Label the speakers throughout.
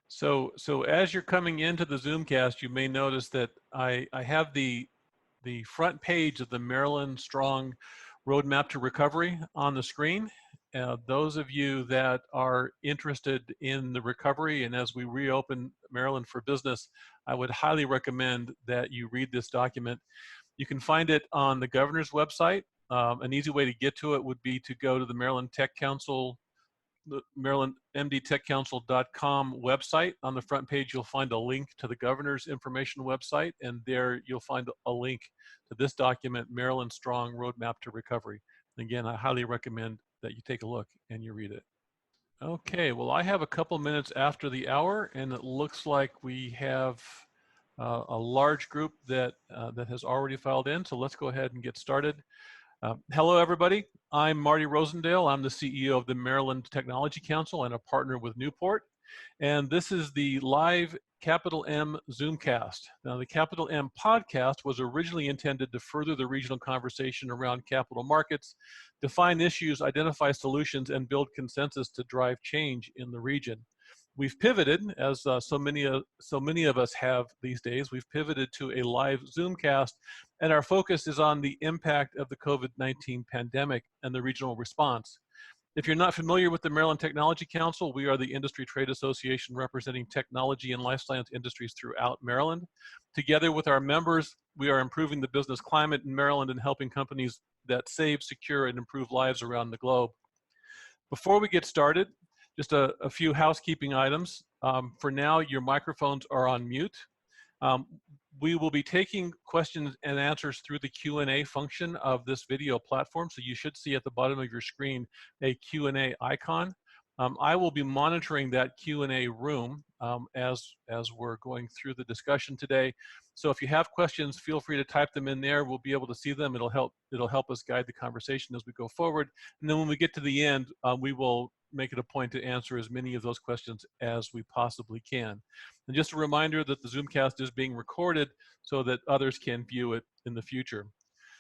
Speaker 1: So as you're coming into the ZoomCast, you may notice that I have the front page of the Maryland Strong Roadmap to Recovery on the screen. Those of you that are interested in the recovery and as we reopen Maryland for business, I would highly recommend that you read this document. You can find it on the governor's website. An easy way to get to it would be to go to the Maryland Tech Council, the MarylandMDTechCouncil.com website. On the front page, you'll find a link to the governor's information website, and there you'll find a link to this document, Maryland Strong Roadmap to Recovery. Again, I highly recommend that you take a look and you read it. Okay, well, I have a couple minutes after the hour, and it looks like we have a large group that has already filed in, so let's go ahead and get started. Hello, everybody. I'm Marty Rosendale. I'm the CEO of the Maryland Technology Council and a partner with Newport. And this is the live CapitalM ZoomCast. Now, the CapitalM podcast was originally intended to further the regional conversation around capital markets, define issues, identify solutions, and build consensus to drive change in the region. We've pivoted, as so many of us have these days, we've pivoted to a live Zoomcast, and our focus is on the impact of the COVID-19 pandemic and the regional response. If you're not familiar with the Maryland Technology Council, we are the industry trade association representing technology and life science industries throughout Maryland. Together with our members, we are improving the business climate in Maryland and helping companies that save, secure, and improve lives around the globe. Before we get started, just a few housekeeping items. For now, your microphones are on mute. We will be taking questions and answers through the Q&A function of this video platform. So you should see at the bottom of your screen a Q&A icon. I will be monitoring that Q&A room as we're going through the discussion today. So if you have questions, feel free to type them in there. We'll be able to see them. It'll help us guide the conversation as we go forward. And then when we get to the end, we will make it a point to answer as many of those questions as we possibly can. And just a reminder that the Zoomcast is being recorded so that others can view it in the future.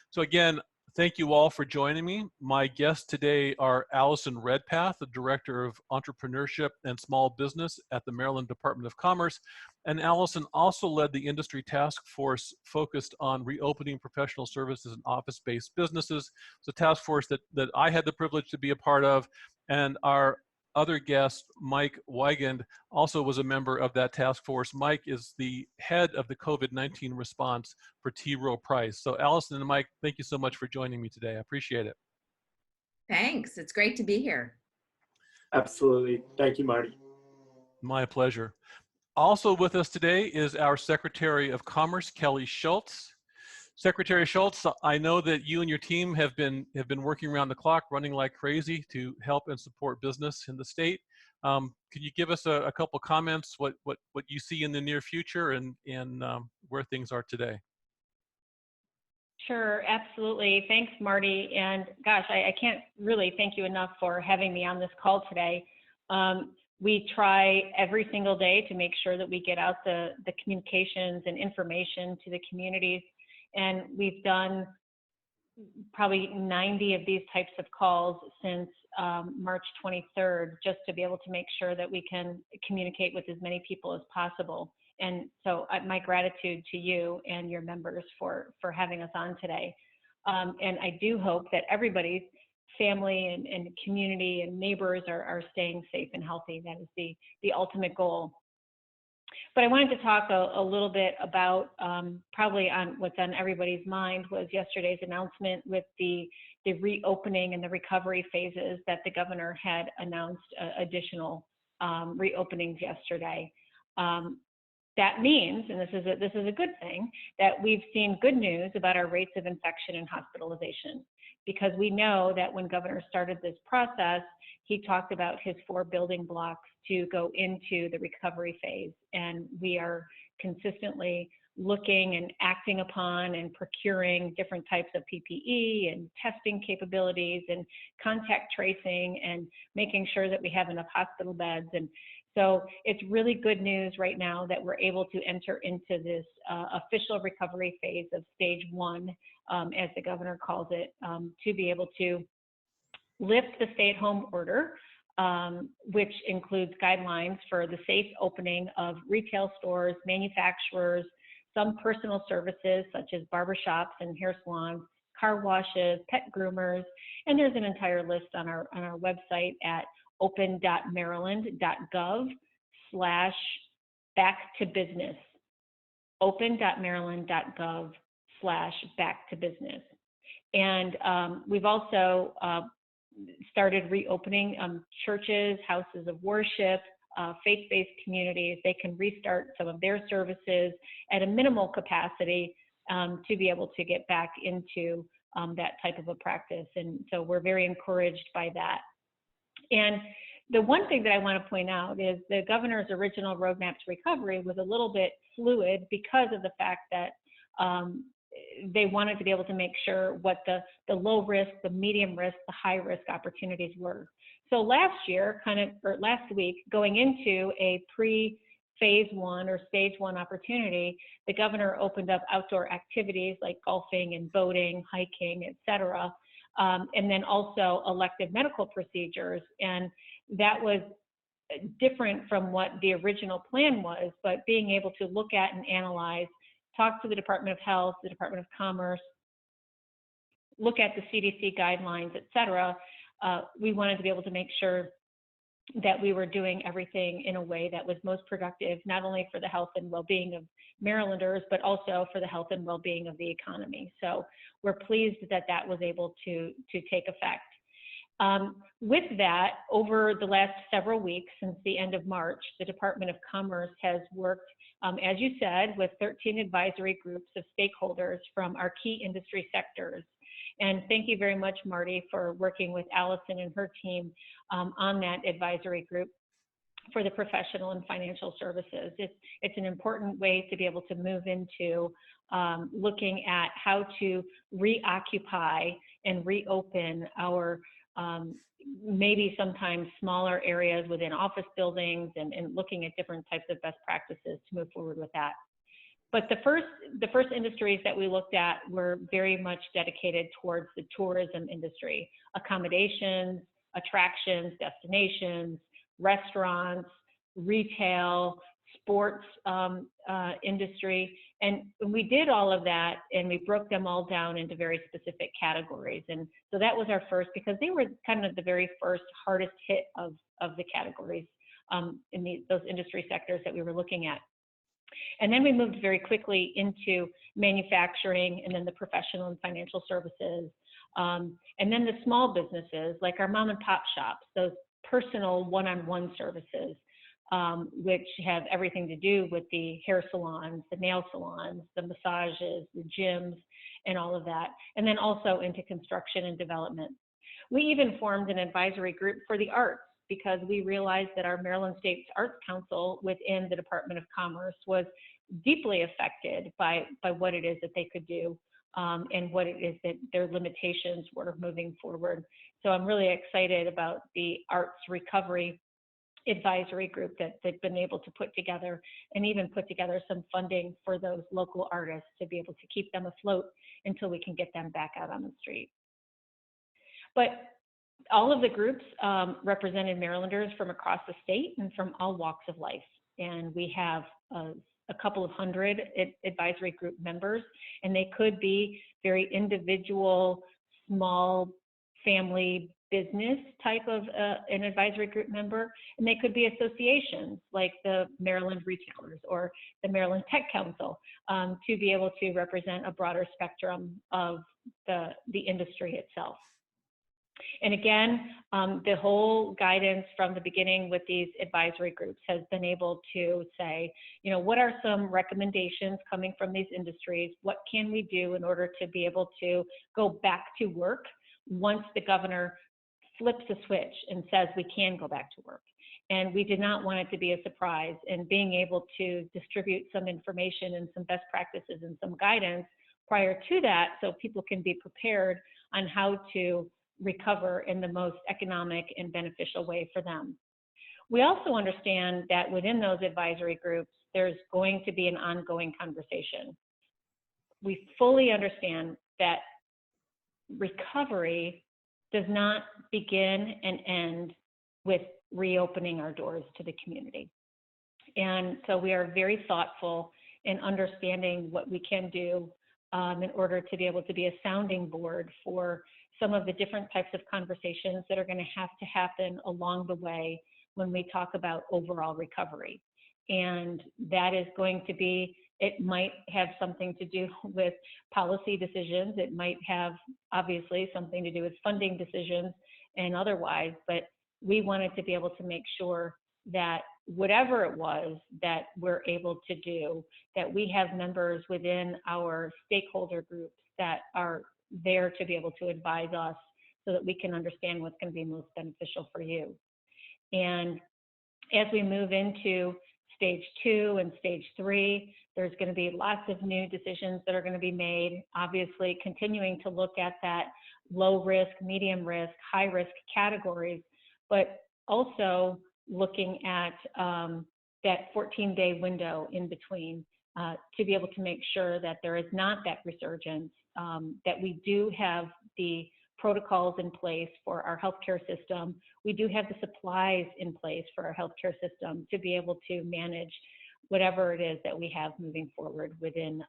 Speaker 1: So again, thank you all for joining me. My guests today are Allison Redpath, the Director of Entrepreneurship and Small Business at the Maryland Department of Commerce. And Allison also led the industry task force focused on reopening professional services and office-based businesses. It's a task force that I had the privilege to be a part of. And our other guest, Mike Weigand, also was a member of that task force. Mike is the head of the COVID-19 response for Rowe Price. So Allison and Mike, thank you so much for joining me today. I appreciate it.
Speaker 2: Thanks. It's great to be here.
Speaker 3: Absolutely. Thank you, Marty.
Speaker 1: My pleasure. Also with us today is our Secretary of Commerce, Kelly Schulz. Secretary Schultz, I know that you and your team have been working around the clock, running like crazy to help and support business in the state. Could you give us a couple comments, what you see in the near future and where things are today?
Speaker 4: Sure, absolutely. Thanks, Marty. And gosh, I can't really thank you enough for having me on this call today. We try every single day to make sure that we get out the communications and information to the communities. And we've done probably 90 of these types of calls since March 23rd, just to be able to make sure that we can communicate with as many people as possible. And so my gratitude to you and your members for having us on today. And I do hope that everybody's family and community and neighbors are staying safe and healthy. That is the ultimate goal. But I wanted to talk a little bit about probably on what's on everybody's mind was yesterday's announcement with the reopening and the recovery phases that the governor had announced additional reopenings yesterday. That means, and this is a good thing, that we've seen good news about our rates of infection and hospitalization, because we know that when Governor started this process, he talked about his 4 building blocks to go into the recovery phase. And we are consistently looking and acting upon and procuring different types of PPE and testing capabilities and contact tracing and making sure that we have enough hospital beds. And so it's really good news right now that we're able to enter into this official recovery phase of stage 1, as the governor calls it, to be able to lift the stay-at-home order which includes guidelines for the safe opening of retail stores, manufacturers, some personal services such as barbershops and hair salons, car washes, pet groomers, and there's an entire list on our website at open.maryland.gov/back-to-business. open.maryland.gov/back-to-business. And we've also started reopening churches, houses of worship, faith-based communities. They can restart some of their services at a minimal capacity to be able to get back into that type of a practice. And so we're very encouraged by that. And the one thing that I want to point out is the governor's original roadmap to recovery was a little bit fluid because of the fact that they wanted to be able to make sure what the low risk, the medium risk, the high risk opportunities were. So last year, last week, going into a pre-phase 1 or stage 1 opportunity, the governor opened up outdoor activities like golfing and boating, hiking, et cetera, and then also elective medical procedures. And that was different from what the original plan was, but being able to look at and analyze, talk to the Department of Health, the Department of Commerce, look at the CDC guidelines, et cetera, we wanted to be able to make sure that we were doing everything in a way that was most productive, not only for the health and well-being of Marylanders, but also for the health and well-being of the economy. So we're pleased that that was able to take effect. With that, over the last several weeks, since the end of March, the Department of Commerce has worked, as you said, with 13 advisory groups of stakeholders from our key industry sectors. And thank you very much, Marty, for working with Allison and her team on that advisory group for the professional and financial services. It's an important way to be able to move into looking at how to reoccupy and reopen our maybe sometimes smaller areas within office buildings and looking at different types of best practices to move forward with that. But the first industries that we looked at were very much dedicated towards the tourism industry, accommodations, attractions, destinations, restaurants, retail, sports industry. And we did all of that and we broke them all down into very specific categories. And so that was our first, because they were kind of the very first hardest hit of the categories in those industry sectors that we were looking at. And then we moved very quickly into manufacturing and then the professional and financial services. And then the small businesses like our mom and pop shops, those personal one-on-one services, which have everything to do with the hair salons, the nail salons, the massages, the gyms, and all of that. And then also into construction and development. We even formed an advisory group for the arts, because we realized that our Maryland State Arts Council within the Department of Commerce was deeply affected by what it is that they could do and what it is that their limitations were moving forward. So I'm really excited about the arts recovery advisory group that they've been able to put together, and even put together some funding for those local artists to be able to keep them afloat until we can get them back out on the street. But all of the groups represented Marylanders from across the state and from all walks of life. And we have a couple of hundred advisory group members, and they could be very individual, small family business type of an advisory group member, and they could be associations like the Maryland Retailers or the Maryland Tech Council to be able to represent a broader spectrum of the industry itself. And again, the whole guidance from the beginning with these advisory groups has been able to say, you know, what are some recommendations coming from these industries? What can we do in order to be able to go back to work once the governor flips a switch and says we can go back to work? And we did not want it to be a surprise, and being able to distribute some information and some best practices and some guidance prior to that so people can be prepared on how to recover in the most economic and beneficial way for them. We also understand that within those advisory groups, there's going to be an ongoing conversation. We fully understand that recovery does not begin and end with reopening our doors to the community. And so we are very thoughtful in understanding what we can do in order to be able to be a sounding board for some of the different types of conversations that are going to happen along the way when we talk about overall recovery. And that is going to be, it might have something to do with policy decisions. It might have obviously something to do with funding decisions and otherwise, but we wanted to be able to make sure that whatever it was that we're able to do, that we have members within our stakeholder groups that are there to be able to advise us so that we can understand what's going to be most beneficial for you. And as we move into stage 2 and stage 3, there's going to be lots of new decisions that are going to be made, obviously continuing to look at that low risk, medium risk, high risk categories, but also looking at that 14-day window in between to be able to make sure that there is not that resurgence, that we do have the protocols in place for our healthcare system. We do have the supplies in place for our healthcare system to be able to manage whatever it is that we have moving forward within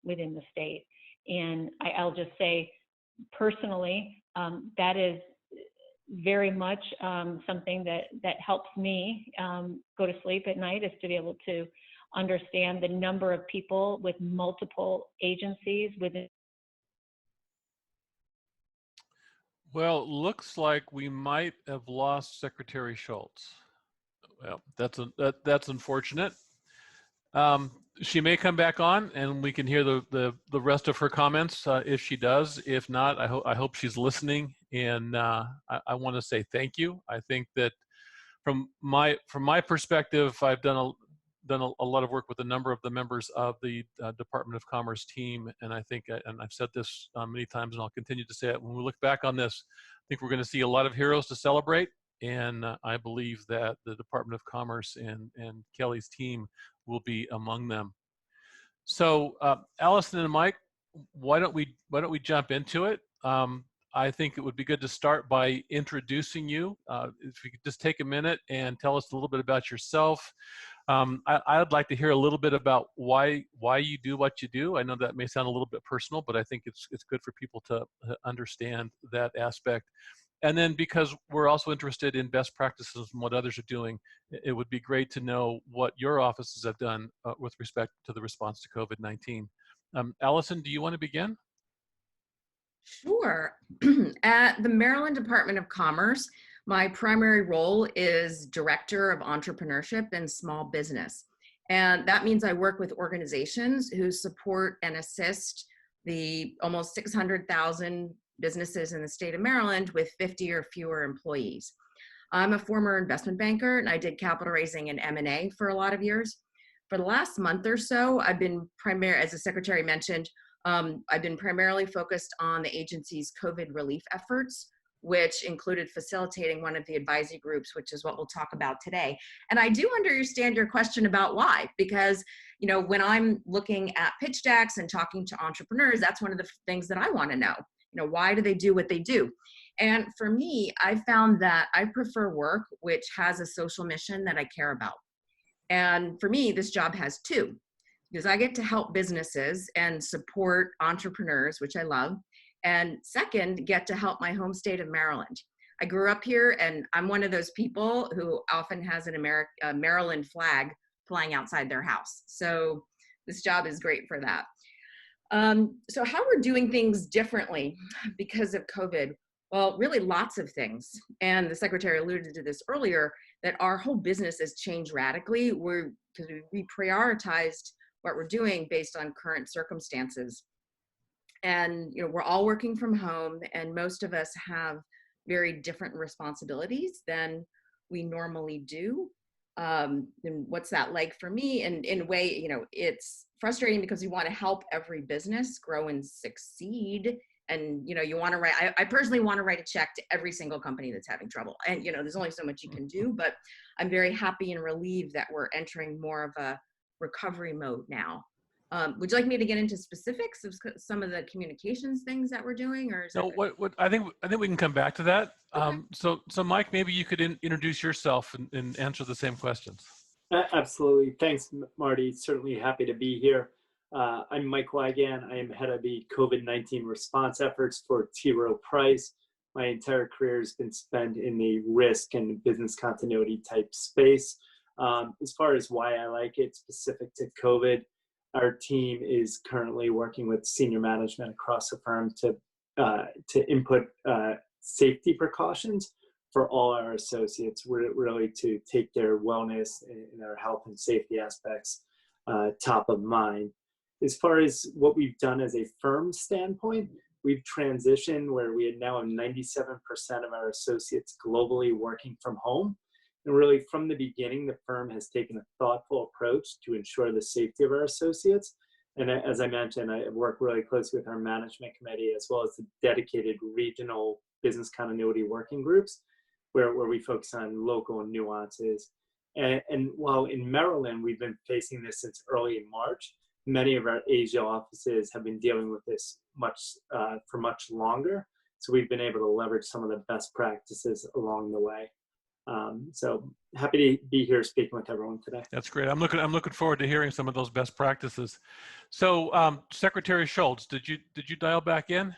Speaker 4: the state. And I'll just say personally, that is very much something that helps me go to sleep at night, is to be able to understand the number of people with multiple agencies within.
Speaker 1: Well, looks like we might have lost Secretary Schultz. Well, that's unfortunate. She may come back on, and we can hear the rest of her comments if she does. If not, I hope she's listening, and I want to say thank you. I think that from my perspective, I've done a lot of work with a number of the members of the Department of Commerce team, and I think, and I've said this many times, and I'll continue to say it, when we look back on this, I think we're going to see a lot of heroes to celebrate, and I believe that the Department of Commerce and Kelly's team will be among them. So Allison and Mike, why don't we jump into it? I think it would be good to start by introducing you. If you could just take a minute and tell us a little bit about yourself. I'd like to hear a little bit about why you do what you do. I know that may sound a little bit personal, but I think it's good for people to understand that aspect. And then, because we're also interested in best practices and what others are doing, it would be great to know what your offices have done with respect to the response to COVID-19. Allison, do you want to begin?
Speaker 2: Sure. At the Maryland Department of Commerce, my primary role is Director of Entrepreneurship and Small Business. And that means I work with organizations who support and assist the almost 600,000 businesses in the state of Maryland with 50 or fewer employees. I'm a former investment banker, and I did capital raising and M&A for a lot of years. For the last month or so, I've been as the secretary mentioned, I've been primarily focused on the agency's COVID relief efforts, which included facilitating one of the advisory groups, which is what we'll talk about today. And I do understand your question about why, because when I'm looking at pitch decks and talking to entrepreneurs, that's one of the things that I want to know. Why do they do what they do? And for me, I found that I prefer work which has a social mission that I care about. And for me, this job has two, because I get to help businesses and support entrepreneurs, which I love. And second, get to help my home state of Maryland. I grew up here, and I'm one of those people who often has a Maryland flag flying outside their house. So this job is great for that. So how we're doing things differently because of COVID? Well, really lots of things. And the secretary alluded to this earlier, that our whole business has changed radically. Because we prioritized what we're doing based on current circumstances. And we're all working from home, and most of us have very different responsibilities than we normally do. And what's that like for me? And in a way, it's frustrating because you want to help every business grow and succeed. And you want to write. I personally want to write a check to every single company that's having trouble. And there's only so much you can do. But I'm very happy and relieved that we're entering more of a recovery mode now. Would you like me to get into specifics of some of the communications things that we're doing, or is
Speaker 1: No, what I think we can come back to that.
Speaker 2: Okay.
Speaker 1: So Mike, maybe you could introduce yourself and answer the same questions.
Speaker 3: Absolutely. Thanks, Marty. Certainly happy to be here. I'm Mike Weigand. I am head of the COVID-19 response efforts for Rowe Price. My entire career has been spent in the risk and business continuity type space. As far as why I like it specific to COVID, our team is currently working with senior management across the firm to input safety precautions for all our associates, really to take their wellness and their health and safety aspects top of mind. As far as what we've done as a firm standpoint, we've transitioned where we now have 97% of our associates globally working from home. And really from the beginning, the firm has taken a thoughtful approach to ensure the safety of our associates. And as I mentioned, I work really closely with our management committee as well as the dedicated regional business continuity working groups where we focus on local nuances. And while in Maryland, we've been facing this since early in March, many of our Asia offices have been dealing with this for much longer. So we've been able to leverage some of the best practices along the way. So happy to be here speaking with everyone today.
Speaker 1: That's great. I'm looking forward to hearing some of those best practices. So Secretary Schultz, did you dial back in?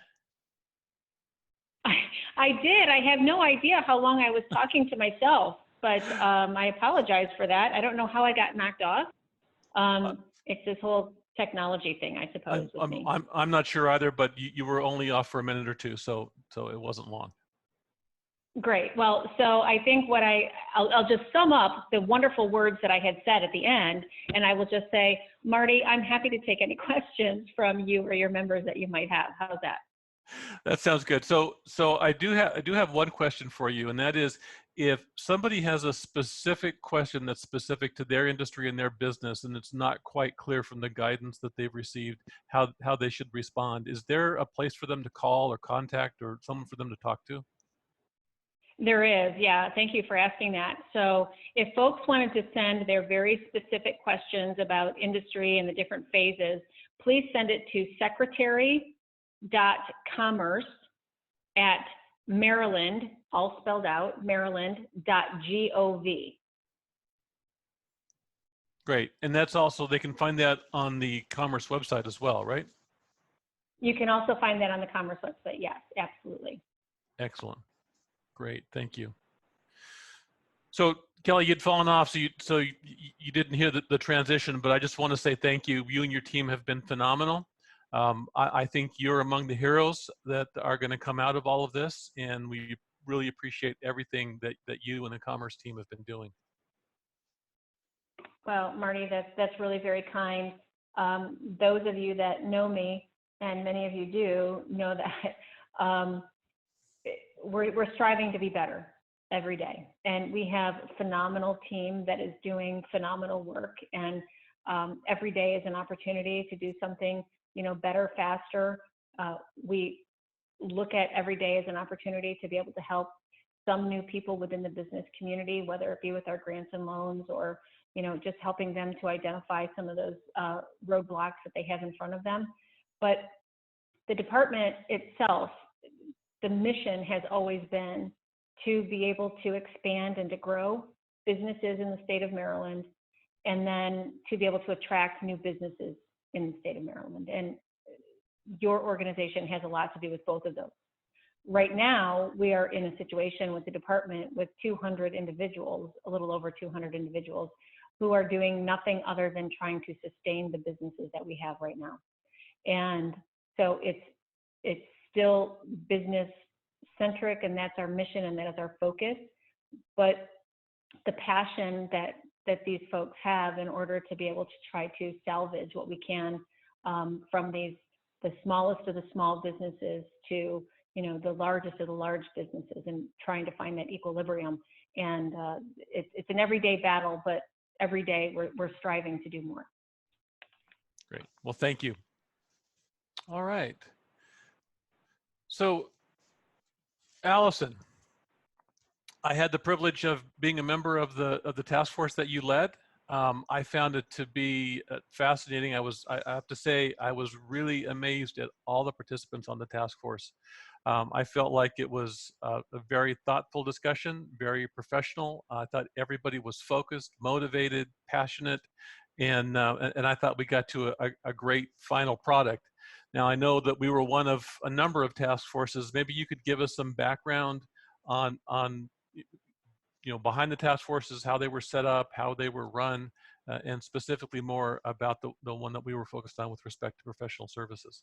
Speaker 4: I did. I have no idea how long I was talking to myself, but I apologize for that. I don't know how I got knocked off. It's this whole technology thing, I suppose.
Speaker 1: I'm not sure either, but you were only off for a minute or two, so it wasn't long.
Speaker 4: Great. Well, so I think I'll just sum up the wonderful words that I had said at the end, and I will just say, Marty, I'm happy to take any questions from you or your members that you might have. How's that?
Speaker 1: That sounds good. So I do have one question for you, and that is, if somebody has a specific question that's specific to their industry and their business, and it's not quite clear from the guidance that they've received how they should respond, is there a place for them to call or contact or someone for them to talk to?
Speaker 4: There is, yeah. Thank you for asking that. So if folks wanted to send their very specific questions about industry and the different phases, please send it to secretary.commerce@Maryland, all spelled out, maryland.gov.
Speaker 1: Great. And that's also, they can find that on the Commerce website as well, right?
Speaker 4: You can also find that on the Commerce website. Yes, absolutely.
Speaker 1: Excellent. Great. Thank you. So Kelly, you'd fallen off, so you didn't hear the transition, but I just want to say thank you. You and your team have been phenomenal. I think you're among the heroes that are going to come out of all of this, and we really appreciate everything that you and the Commerce team have been doing. Well, Marty, that's really very kind. Those of you that know me, and many of you do, know that we're striving to be better every day. And we have a phenomenal team that is doing phenomenal work. And every day is an opportunity to do something, better, faster. We look at every day as an opportunity to be able to help some new people within the business community, whether it be with our grants and loans or, just helping them to identify some of those roadblocks that they have in front of them. But the department itself, the mission has always been to be able to expand and to grow businesses in the state of Maryland, and then to be able to attract new businesses in the state of Maryland. And your organization has a lot to do with both of those. Right now, we are in a situation with the department with 200 individuals, a little over 200 individuals, who are doing nothing other than trying to sustain the businesses that we have right now. And so it's still business centric, and that's our mission and that is our focus. But the passion that these folks have in order to be able to try to salvage what we can from the smallest of the small businesses to the largest of the large businesses, and trying to find that equilibrium. And it's an everyday battle, but every day we're striving to do more. Great. Well, thank you. All right. So, Allison, I had the privilege of being a member of the task force that you led. I found it to be fascinating. I have to say, I was really amazed at all the participants on the task force. I felt like it was a very thoughtful discussion, very professional. I thought everybody was focused, motivated, passionate, and I thought we got to a great final product. Now, I know that we were one of a number of task forces. Maybe you could give us some background on behind the task forces, how they were set up, how they were run, and specifically more about the one that we were focused on with respect to professional services.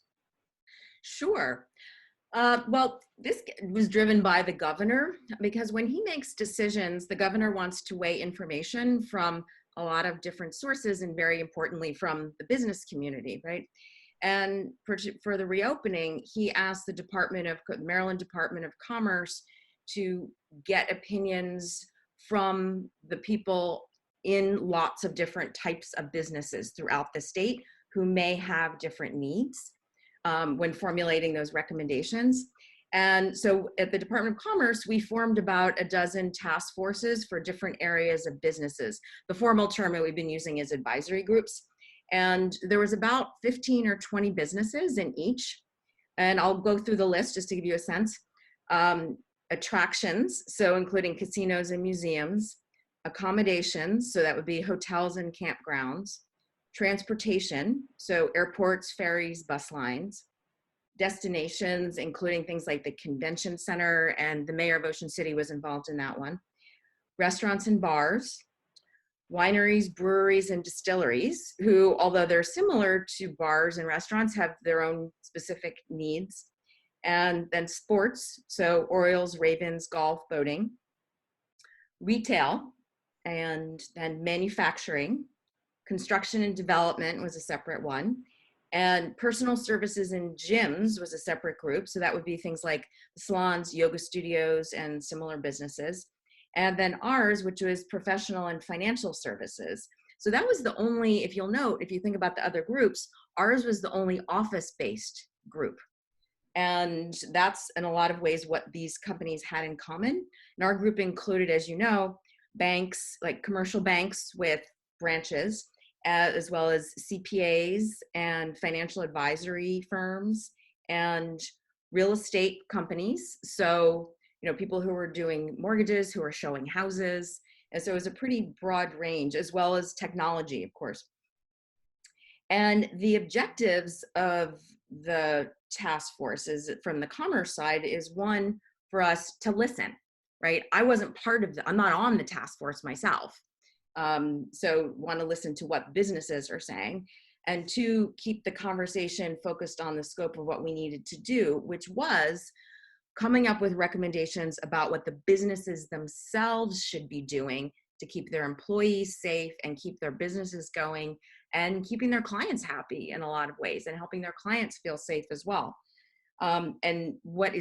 Speaker 2: Sure. Well, this was driven by the governor, because when he makes decisions, the governor wants to weigh information from a lot of different sources, and very importantly from the business community, right? And for the reopening, he asked the Maryland Department of Commerce to get opinions from the people in lots of different types of businesses throughout the state who may have different needs when formulating those recommendations. And so at the Department of Commerce, we formed about a dozen task forces for different areas of businesses. The formal term that we've been using is advisory groups. And there was about 15 or 20 businesses in each. And I'll go through the list just to give you a sense. Attractions, so including casinos and museums. Accommodations, so that would be hotels and campgrounds. Transportation, so airports, ferries, bus lines. Destinations, including things like the convention center, and the mayor of Ocean City was involved in that one. Restaurants and bars. Wineries, breweries, and distilleries, who, although they're similar to bars and restaurants, have their own specific needs. And then sports, so Orioles, Ravens, golf, boating. Retail, and then manufacturing. Construction and development was a separate one. And personal services and gyms was a separate group. So that would be things like salons, yoga studios, and similar businesses. And then ours, which was professional and financial services. So that was the only, if you'll note, if you think about the other groups, ours was the only office-based group. And that's in a lot of ways what these companies had in common. And our group included, as you know, banks, like commercial banks with branches, as well as CPAs and financial advisory firms and real estate companies. So, people who were doing mortgages, who are showing houses. And so it was a pretty broad range, as well as technology, of course. And the objectives of the task force is, from the commerce side, is one, for us to listen, right? I wasn't part of I'm not on the task force myself. So want to listen to what businesses are saying. And two, keep the conversation focused on the scope of what we needed to do, which was coming up with recommendations about what the businesses themselves should be doing to keep their employees safe and keep their businesses going, and keeping their clients happy in a lot of ways, and helping their clients feel safe as well. And what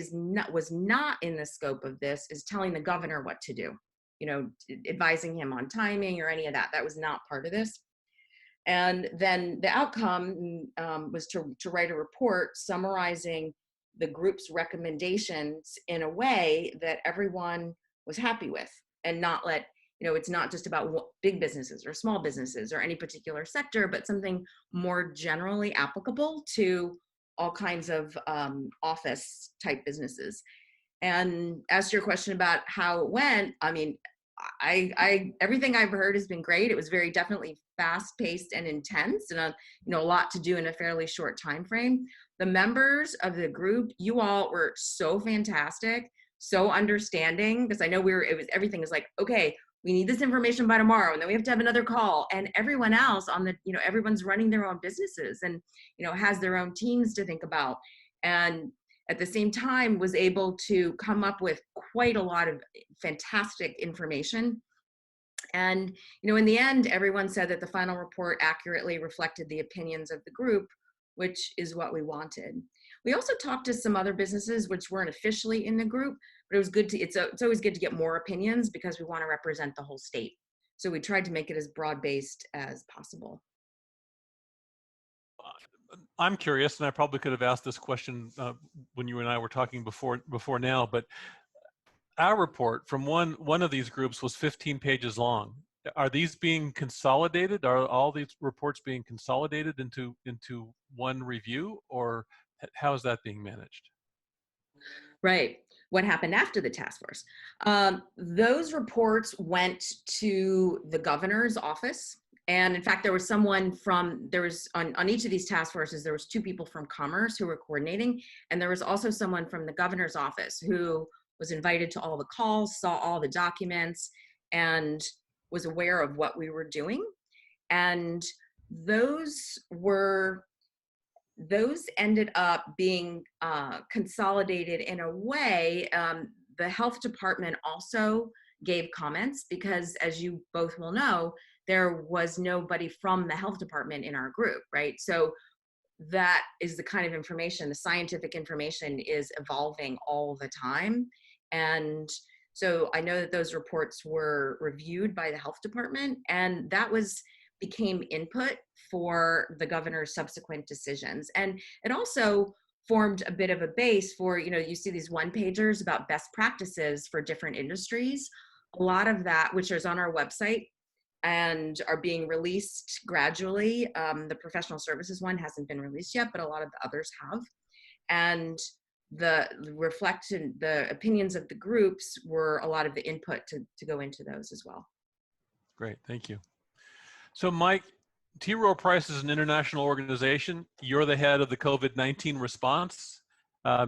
Speaker 2: was not in the scope of this is telling the governor what to do, advising him on timing or any of that. That was not part of this. And then the outcome was to write a report summarizing the group's recommendations in a way that everyone was happy with, and not let, it's not just about big businesses or small businesses or any particular sector, but something more generally applicable to all kinds of office type businesses. And as to your question about how it went, I mean, I everything I've heard has been great. It was very definitely fast paced and intense, and a lot to do in a fairly short time frame. The members of the group, you all were so fantastic, so understanding, because I know everything was like, okay, we need this information by tomorrow, and then we have to have another call. And everyone else on the, everyone's running their own businesses and, has their own teams to think about. And at the same time was able to come up with quite a lot of fantastic information. And, in the end, everyone said that the final report accurately reflected the opinions of the group, which is what we wanted. We also talked to some other businesses which weren't officially in the group, but it was good to, it's always good to get more opinions, because we want to represent the whole state. So we tried to make it as broad-based as possible.
Speaker 1: I'm curious, and I probably could have asked this question when you and I were talking before now, but our report from one of these groups was 15 pages long. are these being consolidated? Are all these reports being consolidated into one review, or how is that being managed?
Speaker 2: Right. What happened after the task force? Those reports went to the governor's office. And in fact, there was someone from, there was on each of these task forces, there was 2 people from Commerce who were coordinating. And there was also someone from the governor's office who was invited to all the calls, saw all the documents, and was aware of what we were doing. And those ended up being consolidated in a way. The health department also gave comments because, as you both will know, there was nobody from the health department in our group, right? So that is the kind of information, the scientific information is evolving all the time. And so I know that those reports were reviewed by the health department, and that became input for the governor's subsequent decisions. And it also formed a bit of a base for, you see these one-pagers about best practices for different industries. A lot of that, which is on our website and are being released gradually. The professional services one hasn't been released yet, but a lot of the others have. And the opinions of the groups were a lot of the input to go into those as well.
Speaker 1: Great, thank you. So Mike, Rowe Price is an international organization. You're the head of the COVID-19 response.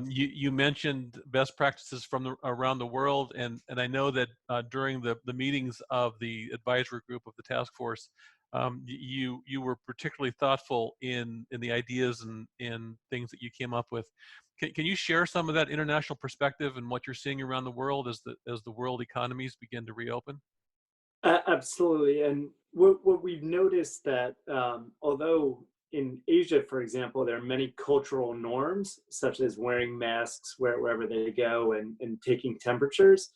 Speaker 1: You mentioned best practices from around the world, and I know that during the meetings of the advisory group of the task force, you were particularly thoughtful in the ideas and things that you came up with. Can you share some of that international perspective and what you're seeing around the world as the world economies begin to reopen?
Speaker 3: Absolutely. And what we've noticed that although in Asia, for example, there are many cultural norms, such as wearing masks wherever they go and taking temperatures,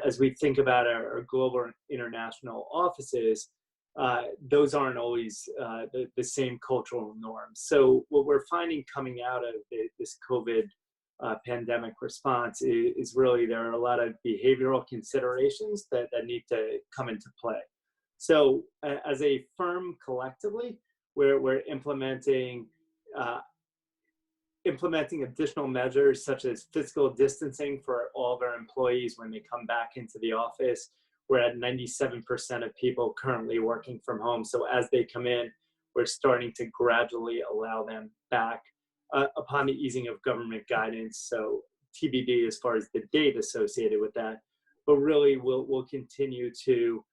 Speaker 3: as we think about our global international offices, those aren't always the same cultural norms. So what we're finding coming out of this COVID pandemic response is really there are a lot of behavioral considerations that need to come into play. So as a firm collectively, we're implementing additional measures such as physical distancing for all of our employees when they come back into the office. We're at 97% of people currently working from home. So as they come in, we're starting to gradually allow them back upon the easing of government guidance. So TBD as far as the date associated with that, but really we'll continue to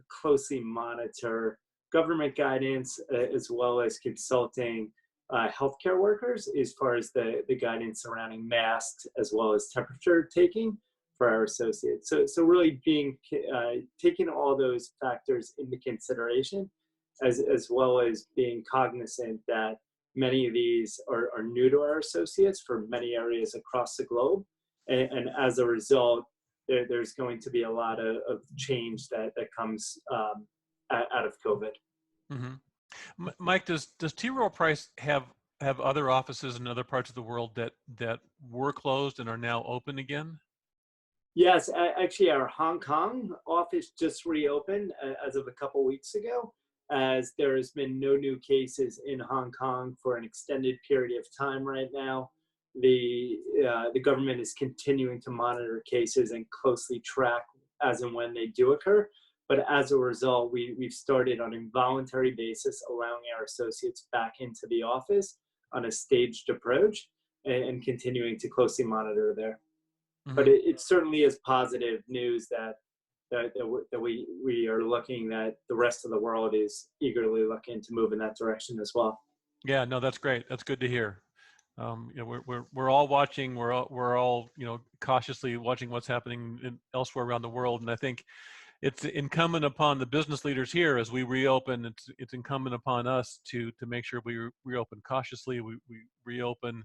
Speaker 3: closely monitor government guidance as well as consulting healthcare workers as far as the guidance surrounding masks as well as temperature taking for our associates. So really taking all those factors into consideration as well as being cognizant that many of these are new to our associates for many areas across the globe. And as a result, there's going to be a lot of change that comes out of COVID.
Speaker 1: Mm-hmm. Mike, does Rowe Price have other offices in other parts of the world that were closed and are now open again?
Speaker 3: Yes, actually our Hong Kong office just reopened as of a couple weeks ago, as there has been no new cases in Hong Kong for an extended period of time right now. The government is continuing to monitor cases and closely track as and when they do occur. But as a result, we've started on a voluntary basis, allowing our associates back into the office on a staged approach and continuing to closely monitor there. Mm-hmm. But it certainly is positive news that we are looking that the rest of the world is eagerly looking to move in that direction as well.
Speaker 1: Yeah, no, that's great. That's good to hear. We're all watching. We're all cautiously watching what's happening elsewhere around the world, and I think it's incumbent upon the business leaders here as we reopen. It's incumbent upon us to make sure we reopen cautiously. We reopen,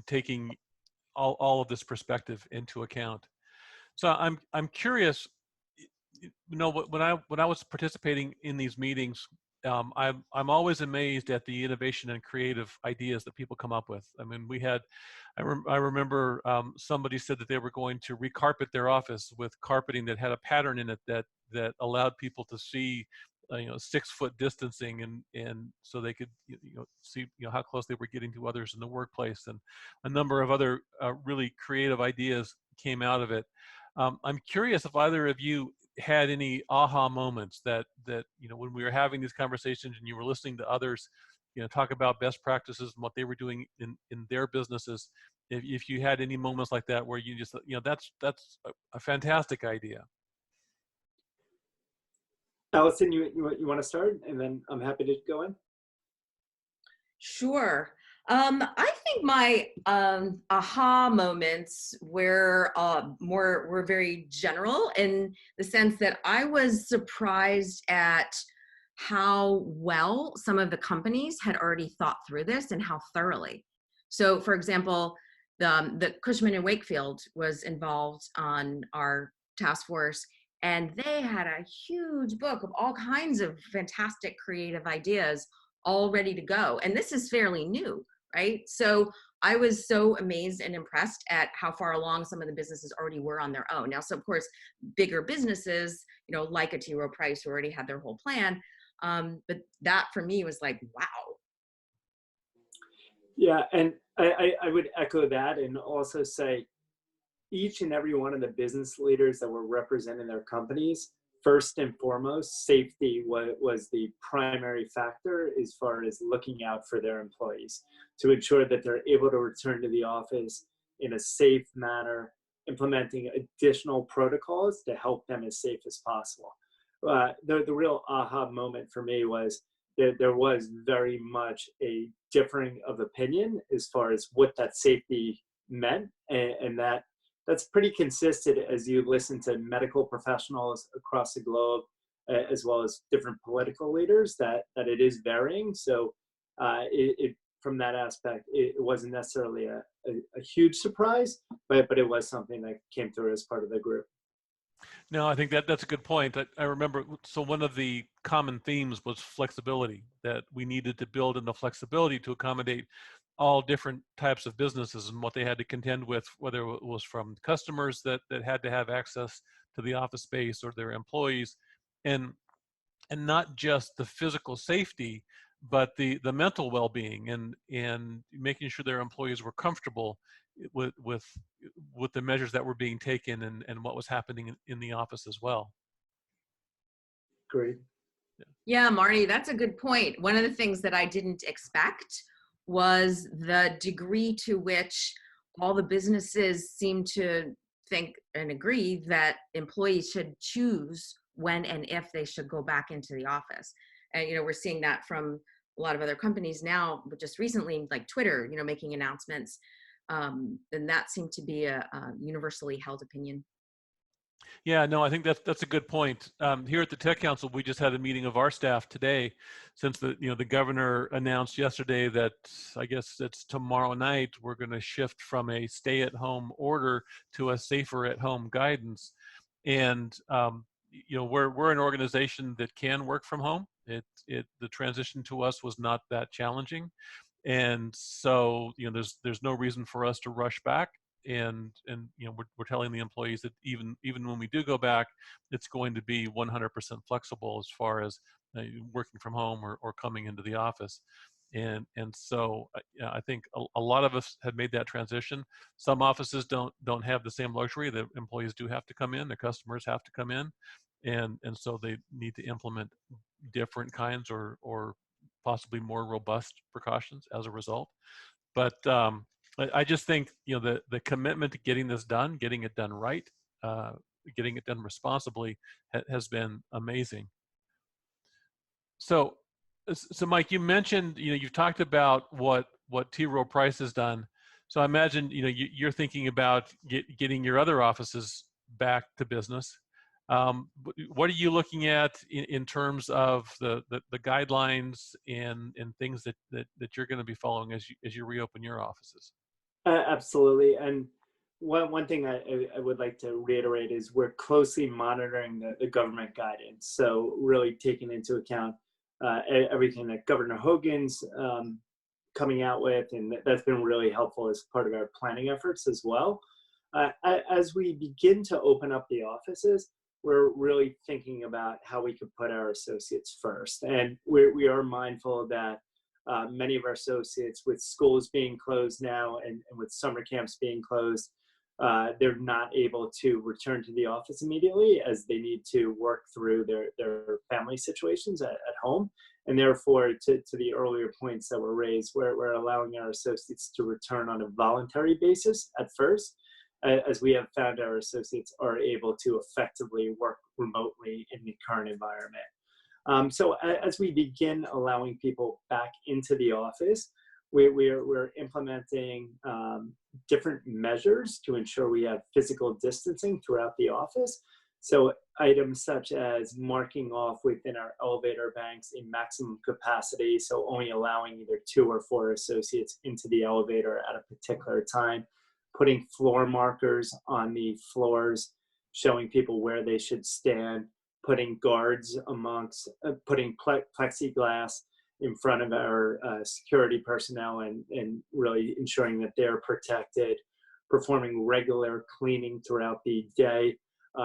Speaker 1: taking all of this perspective into account. So I'm curious. When I was participating in these meetings, I'm always amazed at the innovation and creative ideas that people come up with. I mean, I remember somebody said that they were going to recarpet their office with carpeting that had a pattern in it that allowed people to see 6-foot distancing, and so they could see how close they were getting to others in the workplace, and a number of other really creative ideas came out of it. I'm curious if either of you had any aha moments that when we were having these conversations and you were listening to others talk about best practices and what they were doing in their businesses, if you had any moments like that where you just that's a fantastic idea.
Speaker 3: Allison, you want to start, and then I'm happy to go in.
Speaker 2: Sure. I think my aha moments were very general, in the sense that I was surprised at how well some of the companies had already thought through this and how thoroughly. So, for example, the Cushman and Wakefield was involved on our task force, and they had a huge book of all kinds of fantastic creative ideas all ready to go. And this is fairly new, right? So I was so amazed and impressed at how far along some of the businesses already were on their own. Now, so of course, bigger businesses, like a Rowe Price, who already had their whole plan. But that for me was like, wow.
Speaker 3: Yeah, and I would echo that, and also say each and every one of the business leaders that were representing their companies, first and foremost, safety was the primary factor as far as looking out for their employees to ensure that they're able to return to the office in a safe manner, implementing additional protocols to help them as safe as possible. The real aha moment for me was that there was very much a differing of opinion as far as what that safety meant, and that's pretty consistent as you listen to medical professionals across the globe, as well as different political leaders, that it is varying. So from that aspect, it wasn't necessarily a huge surprise, but it was something that came through as part of the group.
Speaker 1: No, I think that's a good point. I remember, so one of the common themes was flexibility, that we needed to build in the flexibility to accommodate all different types of businesses and what they had to contend with, whether it was from customers that had to have access to the office space, or their employees, and not just the physical safety, but the mental well-being, and making sure their employees were comfortable with the measures that were being taken, and what was happening in the office as well.
Speaker 3: Great.
Speaker 2: Yeah, Marty, that's a good point. One of the things that I didn't expect was the degree to which all the businesses seem to think and agree that employees should choose when and if they should go back into the office. And, we're seeing that from a lot of other companies now, but just recently, like Twitter, making announcements. And that seemed to be a universally held opinion.
Speaker 1: Yeah, no, I think that's a good point. Here at the Tech Council, we just had a meeting of our staff today, since the governor announced yesterday that, I guess it's tomorrow night, we're going to shift from a stay-at-home order to a safer-at-home guidance. And we're an organization that can work from home. The transition to us was not that challenging, and so there's no reason for us to rush back. And we're telling the employees that even when we do go back, it's going to be 100% flexible as far as working from home or coming into the office. And so I think a lot of us have made that transition. Some offices don't have the same luxury. The employees do have to come in, the customers have to come in, and so they need to implement different kinds or possibly more robust precautions as a result. But I just think the commitment to getting this done, getting it done right, getting it done responsibly, has been amazing. So Mike, you mentioned you've talked about what Rowe Price has done. So I imagine you're thinking about getting your other offices back to business. What are you looking at in terms of the guidelines and things that you're going to be following as you reopen your offices?
Speaker 3: Absolutely. And one thing I would like to reiterate is we're closely monitoring the government guidance. So really taking into account everything that Governor Hogan's coming out with, and that's been really helpful as part of our planning efforts as well. As we begin to open up the offices, we're really thinking about how we could put our associates first. And we are mindful that many of our associates, with schools being closed now and with summer camps being closed, they're not able to return to the office immediately, as they need to work through their family situations at home. And therefore, to the earlier points that were raised, we're allowing our associates to return on a voluntary basis at first, as we have found our associates are able to effectively work remotely in the current environment. So as we begin allowing people back into the office, we're implementing different measures to ensure we have physical distancing throughout the office. So items such as marking off within our elevator banks a maximum capacity, so only allowing either 2 or 4 associates into the elevator at a particular time, putting floor markers on the floors, showing people where they should stand, putting guards amongst, putting plexiglass in front of our security personnel and really ensuring that they're protected, performing regular cleaning throughout the day,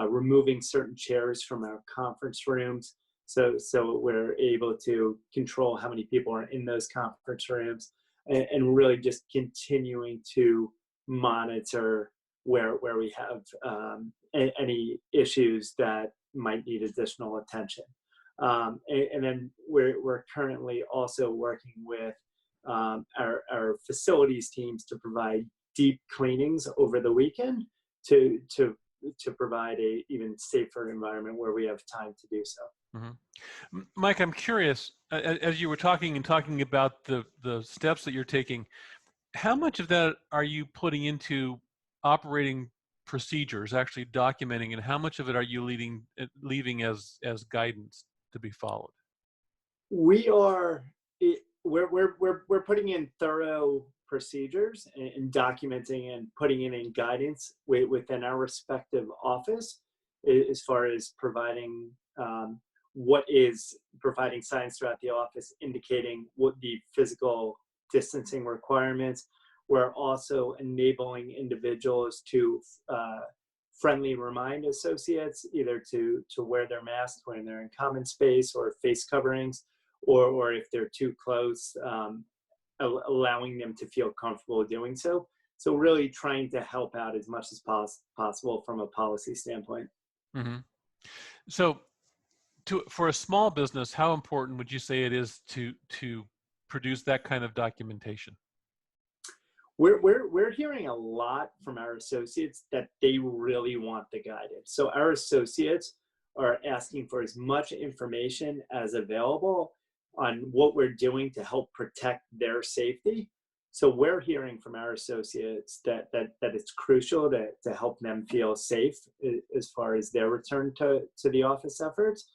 Speaker 3: removing certain chairs from our conference rooms so we're able to control how many people are in those conference rooms, and really just continuing to monitor where we have any issues that might need additional attention. And then we're currently also working with our facilities teams to provide deep cleanings over the weekend to provide a even safer environment where we have time to do so.
Speaker 1: Mm-hmm. Mike, I'm curious, as you were talking about the steps that you're taking, how much of that are you putting into operating procedures, actually documenting, and how much of it are you leaving as guidance to be followed?
Speaker 3: We're putting in thorough procedures and documenting and putting in guidance within our respective office, as far as providing providing signs throughout the office indicating what the physical distancing requirements. We're also enabling individuals to friendly remind associates either to wear their masks when they're in common space, or face coverings, or if they're too close, allowing them to feel comfortable doing so. So really trying to help out as much as possible from a policy standpoint.
Speaker 1: Mm-hmm. So for a small business, how important would you say it is to produce that kind of documentation?
Speaker 3: We're hearing a lot from our associates that they really want the guidance. So our associates are asking for as much information as available on what we're doing to help protect their safety. So we're hearing from our associates that it's crucial to help them feel safe as far as their return to the office efforts.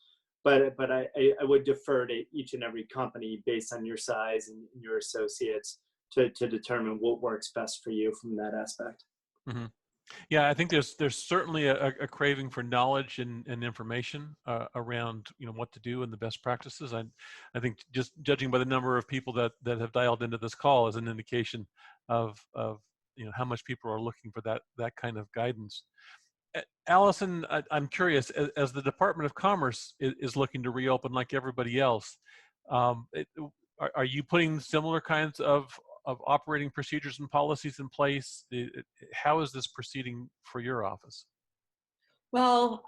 Speaker 3: But I would defer to each and every company based on your size and your associates to determine what works best for you from that aspect.
Speaker 1: Mm-hmm. Yeah, I think there's certainly a craving for knowledge and information around what to do and the best practices. I think just judging by the number of people that have dialed into this call is an indication of how much people are looking for that kind of guidance. Allison, I'm curious, as the Department of Commerce is looking to reopen like everybody else, are you putting similar kinds of operating procedures and policies in place? How is this proceeding for your office?
Speaker 2: Well,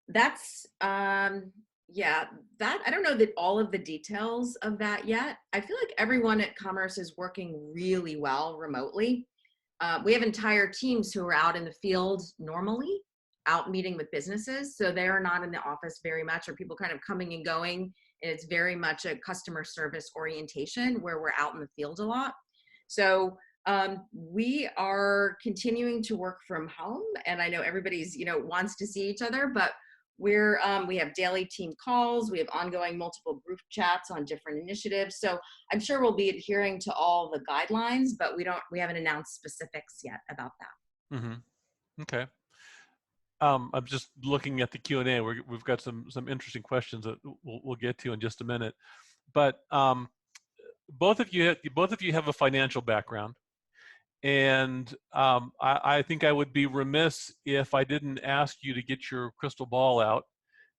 Speaker 2: that's, yeah, I don't know that all of the details of that yet. I feel like everyone at Commerce is working really well remotely. We have entire teams who are out in the field normally, out meeting with businesses. So they are not in the office very much, or people kind of coming and going. And it's very much a customer service orientation where we're out in the field a lot. So we are continuing to work from home. And I know everybody's, wants to see each other, but we have daily team calls. We have ongoing multiple group chats on different initiatives. So I'm sure we'll be adhering to all the guidelines, but we haven't announced specifics yet about that.
Speaker 1: Mm-hmm. Okay. I'm just looking at the Q&A. We've got some interesting questions that we'll get to in just a minute. But both of you have a financial background, and I think I would be remiss if I didn't ask you to get your crystal ball out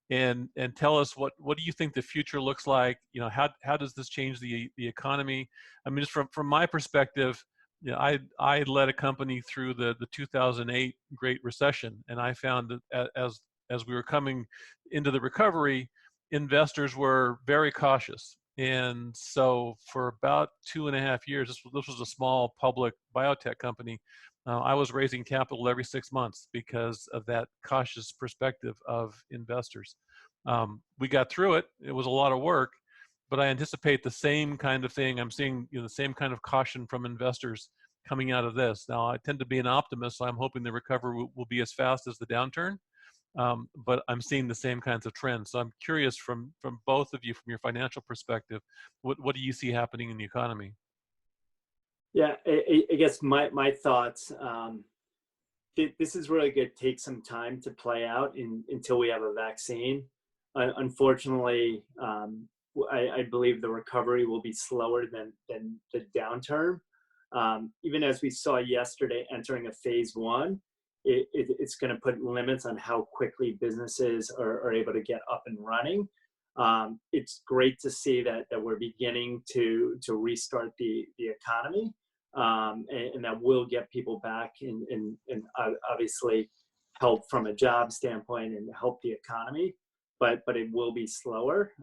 Speaker 1: and tell us what do you think the future looks like. You know, how does this change the economy? I mean, just from my perspective, you know, I led a company through the 2008 Great Recession, and I found that as we were coming into the recovery, investors were very cautious. And so for about 2.5 years, this was a small public biotech company. I was raising capital every 6 months because of that cautious perspective of investors. We got through it. It was a lot of work, but I anticipate the same kind of thing. I'm seeing, you know, the same kind of caution from investors coming out of this. Now, I tend to be an optimist, so I'm hoping the recovery will be as fast as the downturn. But I'm seeing the same kinds of trends. So I'm curious from both of you, from your financial perspective, what do you see happening in the economy?
Speaker 3: Yeah, I guess my thoughts, this is really going to take some time to play out until we have a vaccine. Unfortunately, I believe the recovery will be slower than the downturn. Even as we saw yesterday entering a phase one, it's going to put limits on how quickly businesses are able to get up and running. It's great to see that we're beginning to restart the economy, and that will get people back and obviously help from a job standpoint and help the economy, but it will be slower.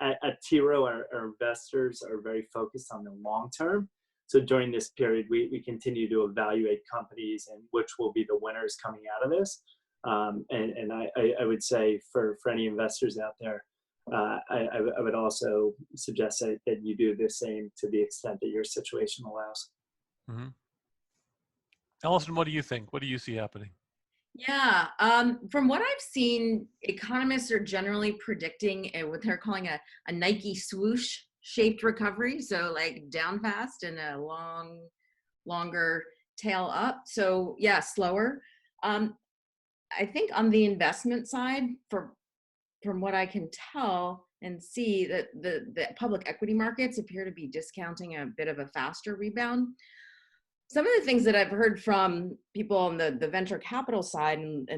Speaker 3: At T. Rowe, our investors are very focused on the long term. So during this period, we continue to evaluate companies and which will be the winners coming out of this. And I would say for any investors out there, I would also suggest that you do the same to the extent that your situation allows.
Speaker 1: Mm-hmm. Allison, what do you think? What do you see happening?
Speaker 2: Yeah, from what I've seen, economists are generally predicting what they're calling a Nike swoosh shaped recovery. So like down fast and a longer tail up. So yeah, slower. I think on the investment side, from what I can tell and see, that the public equity markets appear to be discounting a bit of a faster rebound. Some of the things that I've heard from people on the venture capital side and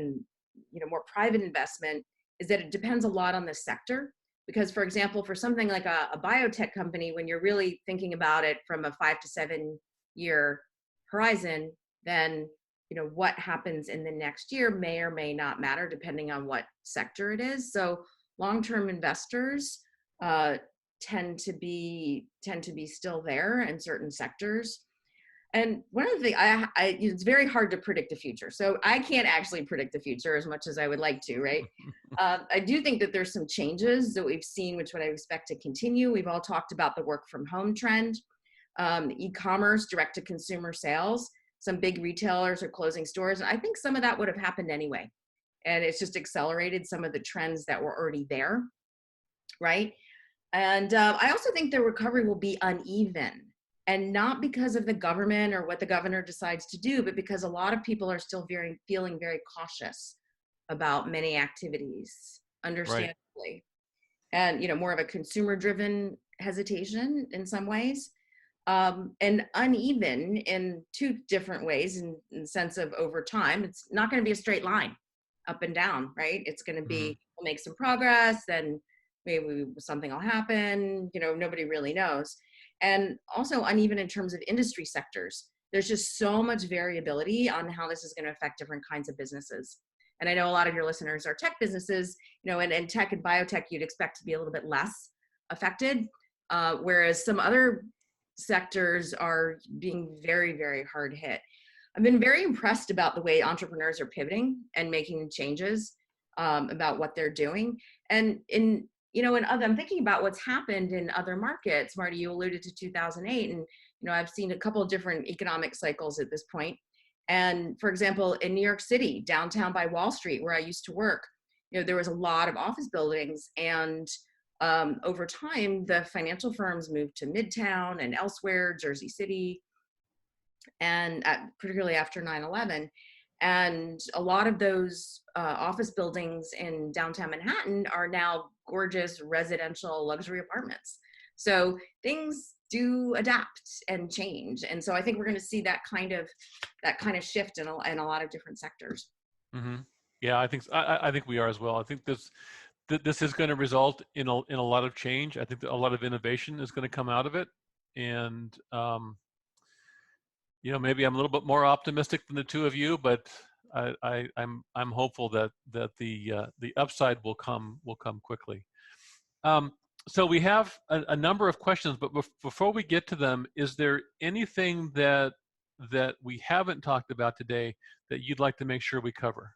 Speaker 2: you know, more private investment is that it depends a lot on the sector. Because, for example, for something like a biotech company, when you're really thinking about it from a 5 to 7 year horizon, then, you know, what happens in the next year may or may not matter depending on what sector it is. So long-term investors tend to be still there in certain sectors. And one of the things, it's very hard to predict the future. So I can't actually predict the future as much as I would like to, right? I do think that there's some changes that we've seen, which would I expect to continue. We've all talked about the work from home trend, e-commerce, direct to consumer sales. Some big retailers are closing stores. And I think some of that would have happened anyway. And it's just accelerated some of the trends that were already there, right? And I also think the recovery will be uneven. And not because of the government or what the governor decides to do, but because a lot of people are still feeling very cautious about many activities, understandably. Right. And, you know, more of a consumer-driven hesitation in some ways, and uneven in two different ways in the sense of over time. It's not going to be a straight line up and down, right? It's going to be, we'll make some progress, then maybe something will happen, you know, nobody really knows. And also uneven in terms of industry sectors. There's just so much variability on how this is going to affect different kinds of businesses. And I know a lot of your listeners are tech businesses, you know, and tech and biotech, you'd expect to be a little bit less affected, whereas some other sectors are being very, very hard hit. I've been very impressed about the way entrepreneurs are pivoting and making changes about what they're doing. And I'm thinking about what's happened in other markets. Marty, you alluded to 2008, and, you know, I've seen a couple of different economic cycles at this point. And for example, in New York City, downtown by Wall Street, where I used to work, you know, there was a lot of office buildings, and over time, the financial firms moved to Midtown and elsewhere, Jersey City, and particularly after 9/11. And a lot of those office buildings in downtown Manhattan are now gorgeous residential luxury apartments. So things do adapt and change. And so I think we're going to see that kind of shift in a lot of different sectors.
Speaker 1: Mm-hmm. Yeah, I think we are as well. I think this is going to result in a lot of change. I think that a lot of innovation is going to come out of it, and maybe I'm a little bit more optimistic than the two of you, but I'm hopeful that the upside will come quickly. So we have a number of questions, but before we get to them, is there anything that we haven't talked about today that you'd like to make sure we cover?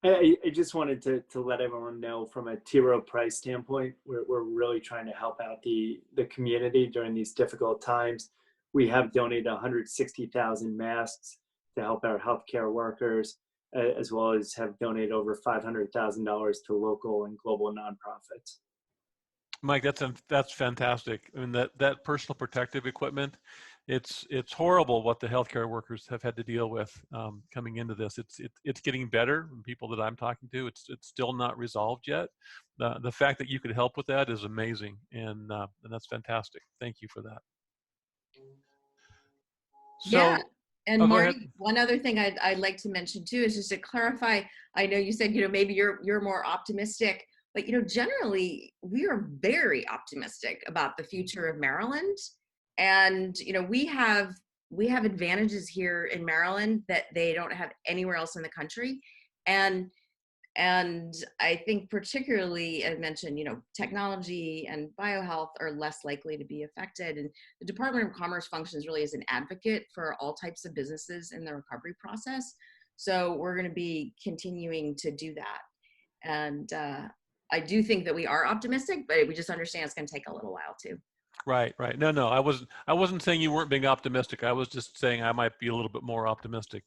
Speaker 3: I just wanted to let everyone know from a Rowe Price standpoint, we're really trying to help out the community during these difficult times. We have donated 160,000 masks to help our healthcare workers, as well as have donated over $500,000 to local and global nonprofits.
Speaker 1: Mike, that's fantastic. I mean, that personal protective equipment, it's horrible what the healthcare workers have had to deal with coming into this. It's getting better. People that I'm talking to, it's still not resolved yet. The fact that you could help with that is amazing, and that's fantastic. Thank you for that. So,
Speaker 2: yeah. And Marty,
Speaker 1: go
Speaker 2: one other thing I'd like to mention too is just to clarify. I know you said maybe you're more optimistic. But, generally, we are very optimistic about the future of Maryland. And, we have advantages here in Maryland that they don't have anywhere else in the country. And I think particularly, as mentioned, technology and biohealth are less likely to be affected. And the Department of Commerce functions really as an advocate for all types of businesses in the recovery process. So we're going to be continuing to do that. And, I do think that we are optimistic, but we just understand it's going to take a little while too.
Speaker 1: Right. No, I wasn't saying you weren't being optimistic. I was just saying I might be a little bit more optimistic.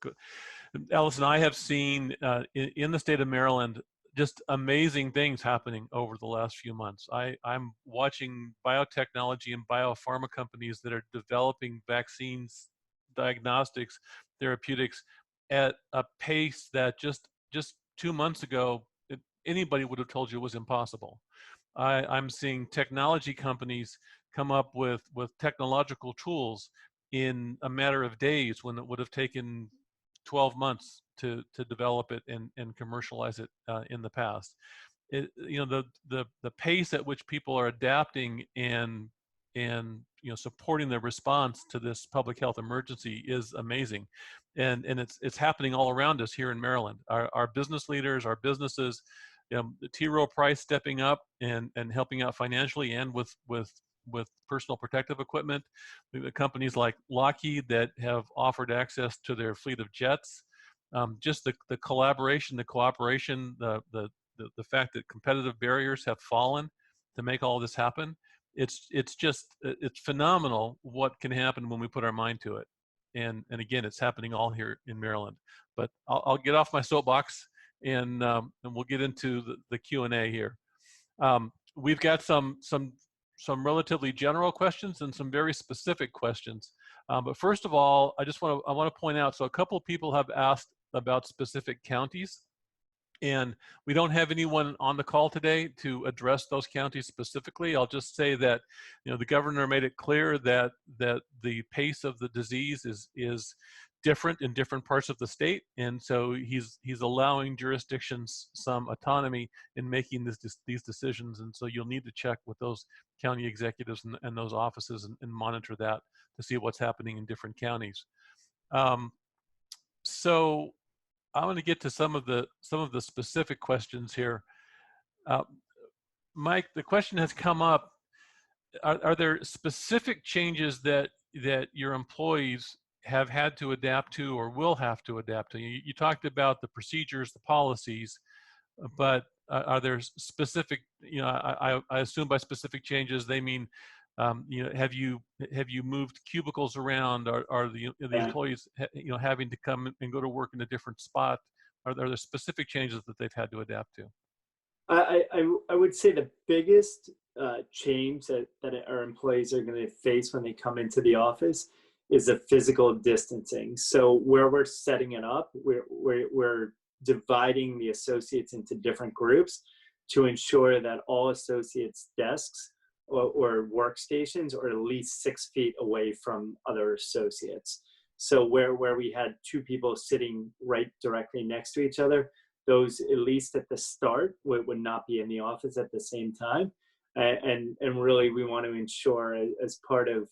Speaker 1: Allison, I have seen in the state of Maryland just amazing things happening over the last few months. I'm watching biotechnology and biopharma companies that are developing vaccines, diagnostics, therapeutics at a pace that just 2 months ago anybody would have told you was impossible. I'm seeing technology companies come up with technological tools in a matter of days when it would have taken 12 months to develop it and commercialize it in the past. The pace at which people are adapting and supporting the response to this public health emergency is amazing, and it's happening all around us here in Maryland. Our business leaders, our businesses, the Rowe Price stepping up and helping out financially and with personal protective equipment. The companies like Lockheed that have offered access to their fleet of jets. Just the collaboration, the cooperation, the fact that competitive barriers have fallen to make all this happen. It's phenomenal what can happen when we put our mind to it. And again, it's happening all here in Maryland. But I'll get off my soapbox and we'll get into the Q&A here. We've got some relatively general questions and some very specific questions. But first of all, I want to point out, so a couple of people have asked about specific counties, and we don't have anyone on the call today to address those counties specifically. I'll just say that the governor made it clear that the pace of the disease is different in different parts of the state, and so he's allowing jurisdictions some autonomy in making these decisions. And so you'll need to check with those county executives and those offices and monitor that to see what's happening in different counties. So I want to get to some of the specific questions here. Mike, the question has come up: Are there specific changes that your employees have had to adapt to or will have to adapt to? You talked about the procedures, the policies, but are there specific? I assume by specific changes they mean, have you moved cubicles around? Are the employees having to come and go to work in a different spot? Are there specific changes that they've had to adapt to?
Speaker 3: I would say the biggest change that our employees are going to face when they come into the office is the physical distancing. So where we're setting it up, we're dividing the associates into different groups to ensure that all associates' desks or workstations are at least 6 feet away from other associates. So where we had two people sitting right directly next to each other, those, at least at the start, would not be in the office at the same time. And really, we want to ensure, as part of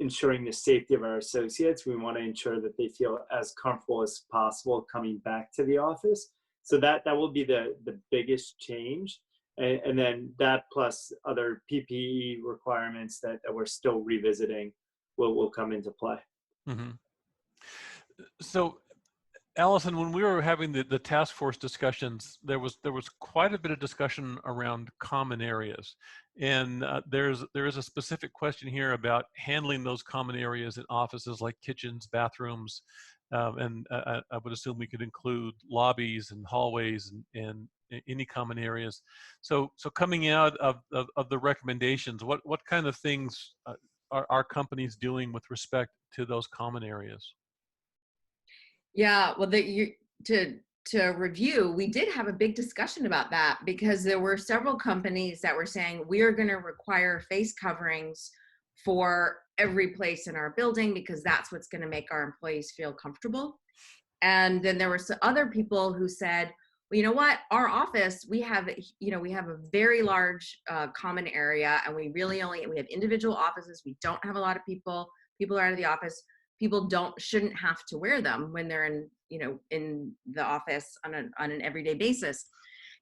Speaker 3: ensuring the safety of our associates, we want to ensure that they feel as comfortable as possible coming back to the office. So that will be the biggest change. And then that, plus other PPE requirements that we're still revisiting, will come into play.
Speaker 1: Mm-hmm. So, Allison, when we were having the task force discussions, there was quite a bit of discussion around common areas, and there is a specific question here about handling those common areas in offices like kitchens, bathrooms, and I would assume we could include lobbies and hallways and any common areas. So coming out of the recommendations, what kind of things are companies doing with respect to those common areas?
Speaker 2: Yeah, well, to review, we did have a big discussion about that, because there were several companies that were saying we are going to require face coverings for every place in our building because that's what's going to make our employees feel comfortable. And then there were some other people who said, well, you know what, our office, we have a very large common area, and we have individual offices. We don't have a lot of people are out of the office. People shouldn't have to wear them when they're in the office on an everyday basis.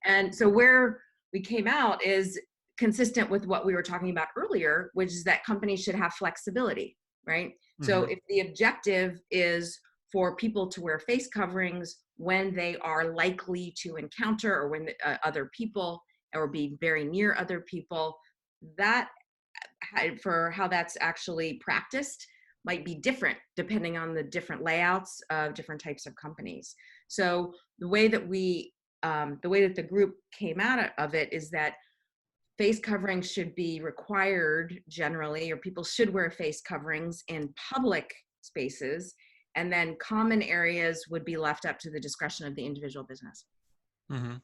Speaker 2: And so where we came out is consistent with what we were talking about earlier, which is that companies should have flexibility, right? Mm-hmm. So if the objective is for people to wear face coverings when they are likely to encounter or when other people, or be very near other people, that, for how that's actually practiced, might be different depending on the different layouts of different types of companies. So the way that the group came out of it is that face coverings should be required generally, or people should wear face coverings in public spaces, and then common areas would be left up to the discretion of the individual business.
Speaker 1: Mm-hmm.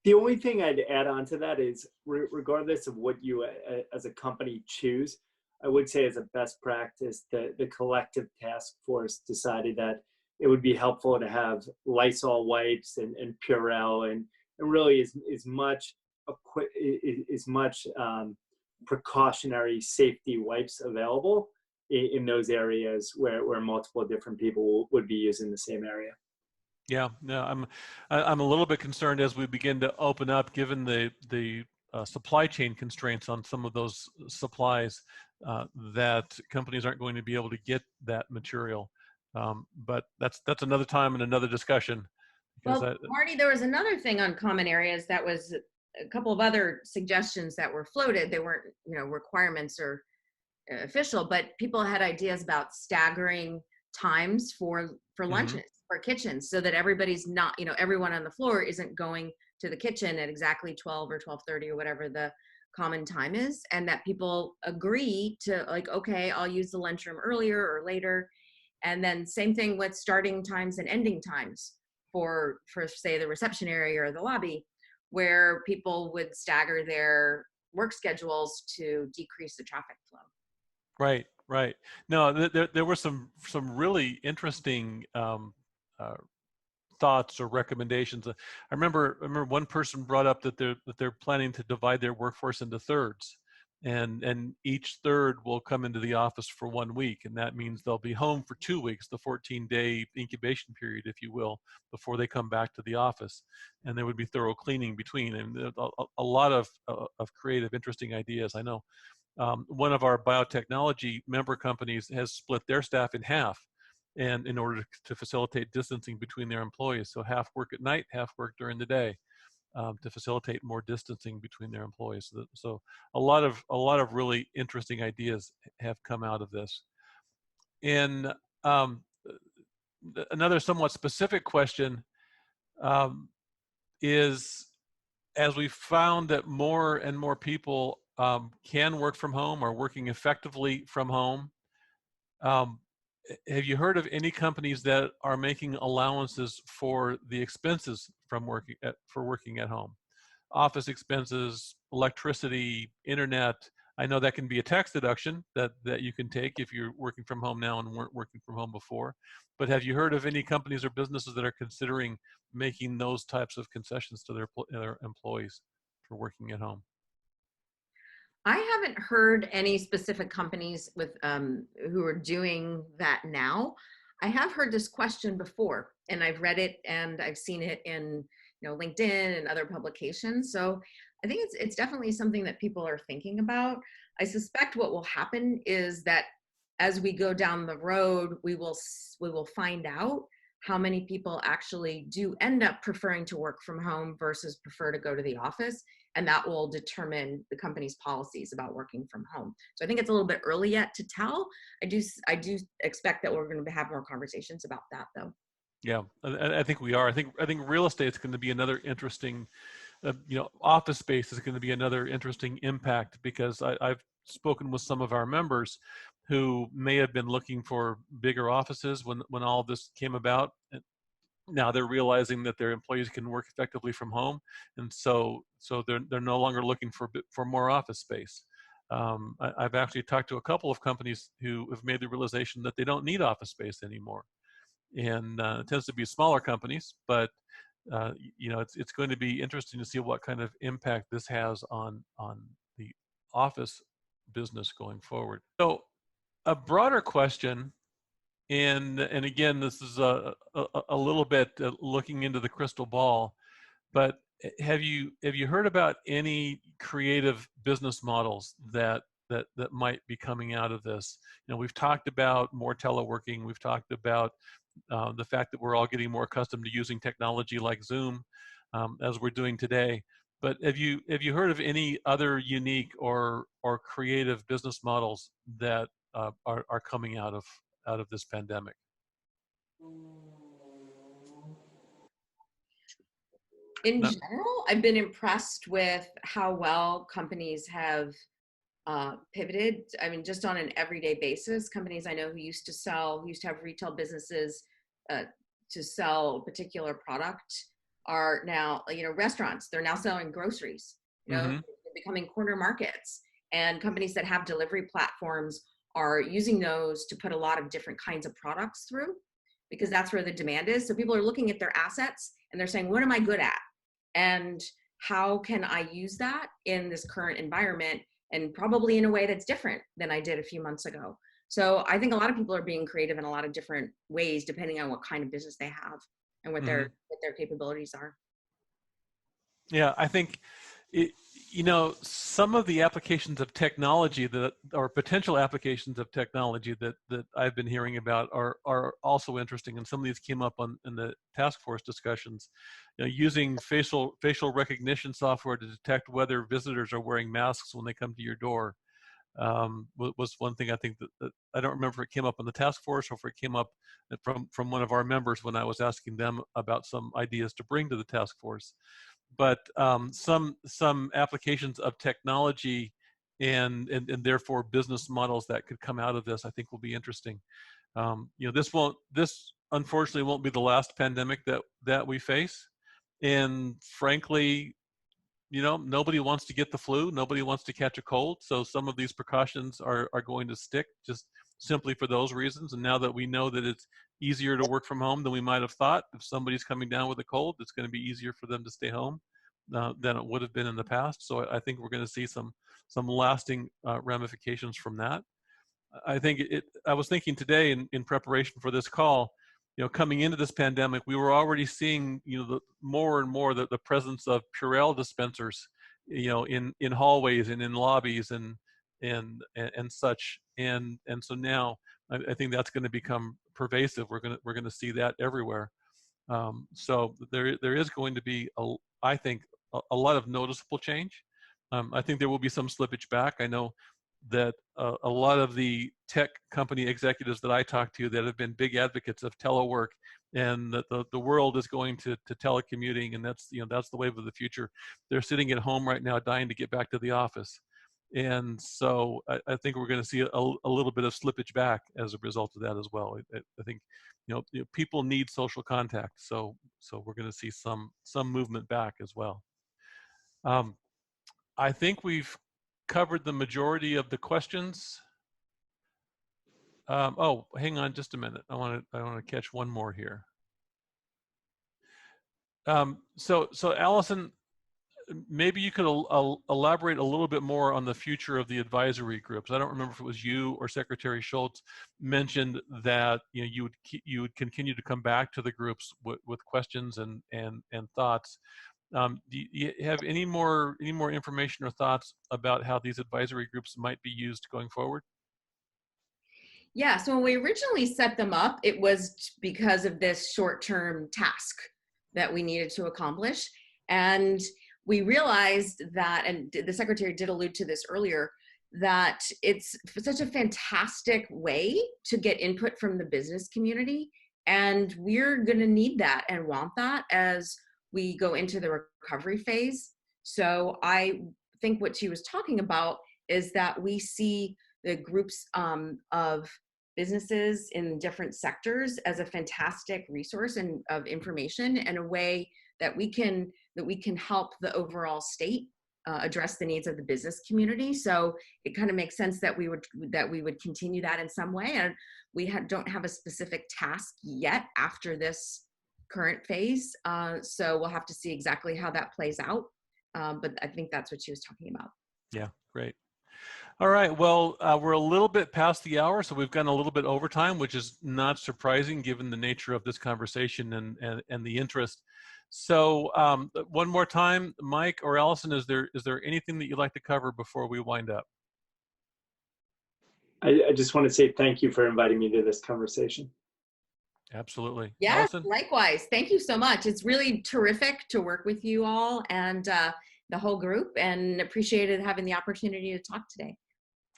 Speaker 3: The only thing I'd add on to that is, regardless of what you as a company choose, I would say as a best practice, the collective task force decided that it would be helpful to have Lysol wipes and Purell and really as much precautionary safety wipes available in those areas where multiple different people would be using the same area.
Speaker 1: Yeah, no, I'm a little bit concerned as we begin to open up, given the supply chain constraints on some of those supplies, that companies aren't going to be able to get that material. But that's another time and another discussion.
Speaker 2: Well, Marty, there was another thing on common areas that was a couple of other suggestions that were floated. They weren't, requirements or official, but people had ideas about staggering times for lunches, mm-hmm. for kitchens, so that everybody's not, everyone on the floor isn't going to the kitchen at exactly 12 or 12:30 or whatever the common time is, and that people agree to, like, okay, I'll use the lunchroom earlier or later. And then same thing with starting times and ending times for say the reception area or the lobby, where people would stagger their work schedules to decrease the traffic flow.
Speaker 1: Right. No, there were some really interesting thoughts or recommendations. I remember one person brought up that they're planning to divide their workforce into thirds, and each third will come into the office for 1 week, and that means they'll be home for 2 weeks, the 14-day incubation period, if you will, before they come back to the office, and there would be thorough cleaning between, and a lot of creative, interesting ideas. I know one of our biotechnology member companies has split their staff in half, and in order to facilitate distancing between their employees, so half work at night, half work during the day, to facilitate more distancing between their employees. So a lot of really interesting ideas have come out of this. And another somewhat specific question is, as we found that more and more people can work from home or working effectively from home, Um, have you heard of any companies that are making allowances for the expenses from working at home? Office expenses, electricity, internet. I know that can be a tax deduction that you can take if you're working from home now and weren't working from home before. But have you heard of any companies or businesses that are considering making those types of concessions to their employees for working at home?
Speaker 2: I haven't heard any specific companies with who are doing that now. I have heard this question before, and I've read it and I've seen it in LinkedIn and other publications. So I think it's definitely something that people are thinking about. I suspect what will happen is that as we go down the road, we will find out how many people actually do end up preferring to work from home versus prefer to go to the office. And that will determine the company's policies about working from home. So I think it's a little bit early yet to tell. I do expect that we're going to have more conversations about that, though.
Speaker 1: Yeah, I think we are. I think real estate is going to be another interesting, office space is going to be another interesting impact, because I've spoken with some of our members who may have been looking for bigger offices when all this came about. Now they're realizing that their employees can work effectively from home, and so they're no longer looking for more office space. I've actually talked to a couple of companies who have made the realization that they don't need office space anymore, and it tends to be smaller companies. But it's going to be interesting to see what kind of impact this has on the office business going forward. So, a broader question. And again, this is a little bit looking into the crystal ball, but have you heard about any creative business models that might be coming out of this? We've talked about more teleworking. We've talked about the fact that we're all getting more accustomed to using technology like Zoom, as we're doing today. But have you heard of any other unique or creative business models that are coming out of this pandemic?
Speaker 2: In general, I've been impressed with how well companies have pivoted. I mean, just on an everyday basis, companies I know who used to have retail businesses to sell a particular product are now, restaurants. They're now selling groceries. They're becoming corner markets, and companies that have delivery platforms are using those to put a lot of different kinds of products through, because that's where the demand is. So people are looking at their assets and they're saying, what am I good at? And how can I use that in this current environment, and probably in a way that's different than I did a few months ago. So I think a lot of people are being creative in a lot of different ways, depending on what kind of business they have and what their capabilities are.
Speaker 1: Yeah, I think some of the applications of technology or potential applications of technology that I've been hearing about are also interesting, and some of these came up in the task force discussions. Using facial recognition software to detect whether visitors are wearing masks when they come to your door was one thing. I think that I don't remember if it came up in the task force or if it came up from one of our members when I was asking them about some ideas to bring to the task force. But some applications of technology and therefore business models that could come out of this, I think, will be interesting. This unfortunately won't be the last pandemic that we face, and frankly, nobody wants to get the flu, nobody wants to catch a cold, so some of these precautions are going to stick just simply for those reasons. And now that we know that it's easier to work from home than we might have thought, if somebody's coming down with a cold, it's going to be easier for them to stay home than it would have been in the past. So I think we're going to see some lasting ramifications from that. I was thinking today in preparation for this call, coming into this pandemic, we were already seeing, more and more the presence of Purell dispensers, in hallways and in lobbies and such. And so now I think that's going to become pervasive. We're going to see that everywhere. So there is going to be I think a lot of noticeable change. I think there will be some slippage back. I know that a lot of the tech company executives that I talk to that have been big advocates of telework, and that the world is going to telecommuting, and that's the wave of the future. They're sitting at home right now dying to get back to the office. And so I think we're going to see a little bit of slippage back as a result of that as well. I think, people need social contact. So we're going to see some movement back as well. I think we've covered the majority of the questions. Oh, hang on just a minute. I want to catch one more here. So Allison, maybe you could elaborate a little bit more on the future of the advisory groups. I don't remember if it was you or Secretary Schultz mentioned that you would continue to come back to the groups with questions and thoughts. Do you have any more information or thoughts about how these advisory groups might be used going forward?
Speaker 2: Yeah, so when we originally set them up, it was because of this short-term task that we needed to accomplish. And we realized that, and the secretary did allude to this earlier, that it's such a fantastic way to get input from the business community. And we're going to need that and want that as we go into the recovery phase. So I think what she was talking about is that we see the groups of businesses in different sectors as a fantastic resource and of information, and a way that we can help the overall state address the needs of the business community. So it kind of makes sense that we would continue that in some way. And we don't have a specific task yet after this current phase, so we'll have to see exactly how that plays out. But I think that's what she was talking about.
Speaker 1: Yeah, great. All right, well, we're a little bit past the hour, so we've gone a little bit overtime, which is not surprising given the nature of this conversation and the interest. So one more time, Mike or Allison, is there anything that you'd like to cover before we wind up?
Speaker 3: I just want to say thank you for inviting me to this conversation.
Speaker 1: Absolutely.
Speaker 2: Yes,
Speaker 1: Allison?
Speaker 2: likewise. Thank you so much. It's really terrific to work with you all and the whole group, and appreciated having the opportunity to talk today.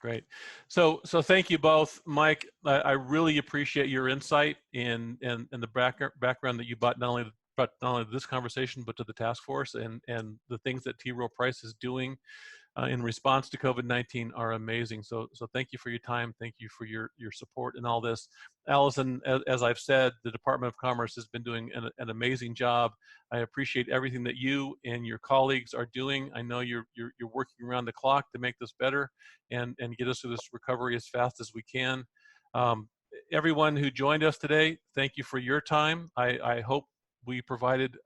Speaker 1: Great. So thank you both. Mike, I really appreciate your insight and the background that you brought not only to this conversation, but to the task force, and the things that Rowe Price is doing in response to COVID-19 are amazing. So thank you for your time. Thank you for your support in all this. Allison, as I've said, the Department of Commerce has been doing an amazing job. I appreciate everything that you and your colleagues are doing. I know you're working around the clock to make this better and get us through this recovery as fast as we can. Everyone who joined us today, thank you for your time. I hope we provided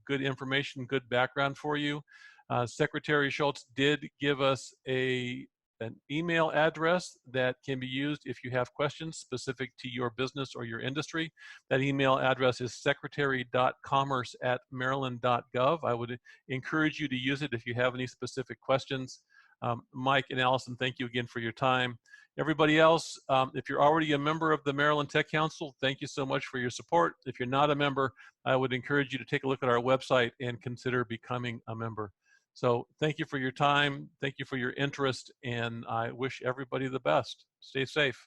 Speaker 1: good information, good background for you. Secretary Schultz did give us an email address that can be used if you have questions specific to your business or your industry. That email address is secretary.commerce@maryland.gov. I would encourage you to use it if you have any specific questions. Mike and Allison, thank you again for your time. Everybody else, if you're already a member of the Maryland Tech Council, thank you so much for your support. If you're not a member, I would encourage you to take a look at our website and consider becoming a member. So thank you for your time. Thank you for your interest, and I wish everybody the best. Stay safe.